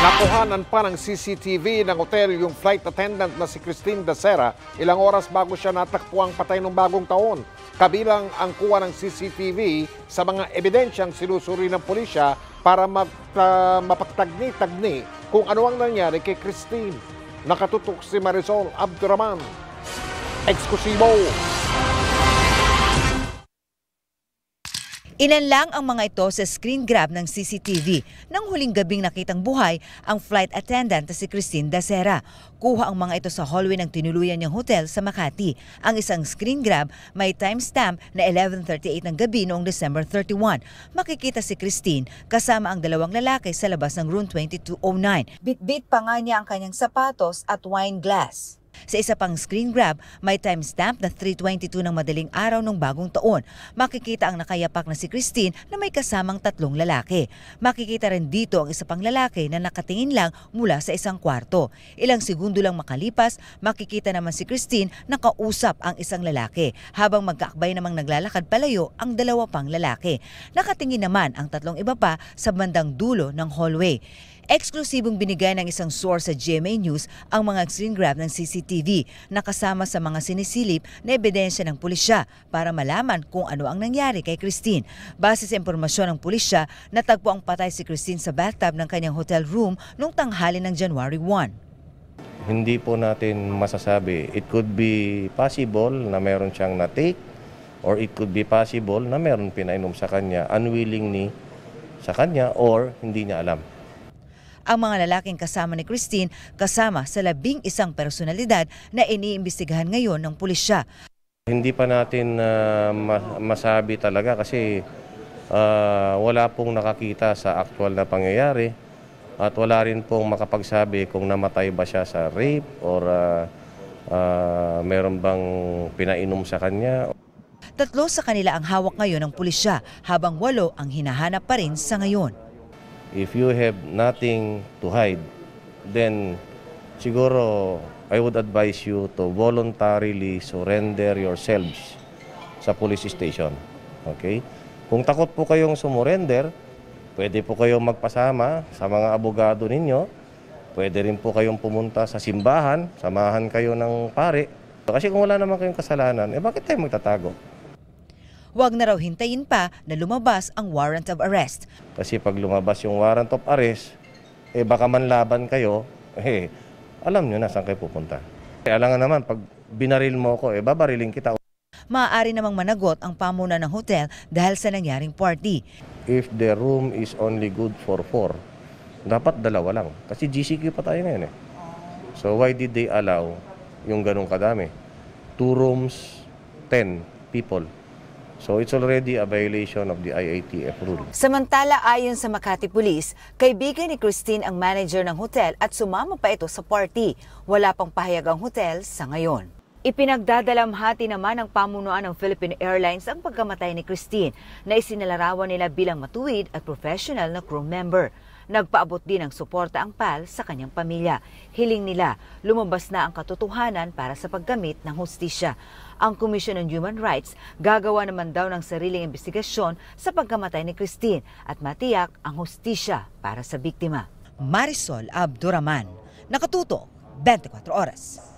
Nakuhanan pa ng CCTV ng hotel yung flight attendant na si Christine Dacera ilang oras bago siya natakpuang patay noong bagong taon. Kabilang ang kuha ng CCTV sa mga ebidensyang sinusuri ng pulisya para mapagtagni-tagni kung ano ang nangyari kay Christine. Nakatutok si Marisol Abduraman. Eksklusibo! Ilan lang ang mga ito sa screen grab ng CCTV nang huling gabing nakitang buhay ang flight attendant na si Christine Dacera. Kuha ang mga ito sa hallway ng tinuluyan niyang hotel sa Makati. Ang isang screen grab may timestamp na 11:38 ng gabi noong December 31. Makikita si Christine kasama ang dalawang lalaki sa labas ng room 2209. Bit-bit pa nga niya ang kanyang sapatos at wine glass. Sa isa pang screen grab, may timestamp na 3:22 ng madaling araw ng bagong taon. Makikita ang nakayapak na si Christine na may kasamang tatlong lalaki. Makikita rin dito ang isa pang lalaki na nakatingin lang mula sa isang kwarto. Ilang segundo lang makalipas, makikita naman si Christine na kausap ang isang lalaki habang magkaakbay namang naglalakad palayo ang dalawa pang lalaki. Nakatingin naman ang tatlong iba pa sa bandang dulo ng hallway. Eksklusibong binigay ng isang source sa GMA News ang mga screen grab ng CCTV na kasama sa mga sinisilip na ebidensya ng pulisya para malaman kung ano ang nangyari kay Christine. Base sa impormasyon ng pulisya, natagpo ang patay si Christine sa bathtub ng kanyang hotel room noong tanghali ng January 1. Hindi po natin masasabi. It could be possible na meron siyang na-take or it could be possible na meron pinainom sa kanya unwillingly sa kanya or hindi niya alam. Ang mga lalaking kasama ni Christine kasama sa 11 personalidad na iniimbestigahan ngayon ng pulisya. Hindi pa natin masabi talaga kasi wala pong nakakita sa actual na pangyayari at wala rin pong makapagsabi kung namatay ba siya sa rape or meron bang pinainom sa kanya. 3 sa kanila ang hawak ngayon ng pulisya habang 8 ang hinahanap pa rin sa ngayon. If you have nothing to hide, then siguro I would advise you to voluntarily surrender yourselves sa police station. Okay? Kung takot po kayong sumurrender, pwede po kayong magpasama sa mga abogado ninyo. Pwede rin po kayong pumunta sa simbahan, samahan kayo ng pare. Kasi kung wala naman kayong kasalanan, bakit tayo magtatago? Huwag na raw hintayin pa na lumabas ang warrant of arrest. Kasi pag lumabas yung warrant of arrest, baka manlaban kayo, alam nyo na saan kayo pupunta. Alangan naman, pag binaril mo ko, babariling kita. Maaari namang managot ang pamuno ng hotel dahil sa nangyaring party. If the room is only good for 4, dapat 2 lang. Kasi GCQ pa tayo ngayon . So why did they allow yung ganong kadami? 2 rooms, 10 people. So it's already a violation of the IATF rule. Samantala, ayon sa Makati Police, kaibigan ni Christine ang manager ng hotel at sumama pa ito sa party. Wala pang pahayag ang hotel sa ngayon. Ipinagdadalamhati naman ng pamunuan ng Philippine Airlines ang pagkamatay ni Christine na isinalarawan nila bilang matuwid at professional na crew member. Nagpaabot din ng suporta ang PAL sa kanyang pamilya. Hiling nila, lumabas na ang katotohanan para sa paggamit ng hustisya. Ang Commission on Human Rights gagawa naman daw ng sariling investigasyon sa pagkamatay ni Christine at matiyak ang hustisya para sa biktima. Marisol Abduraman, Nakatutok, 24 Oras.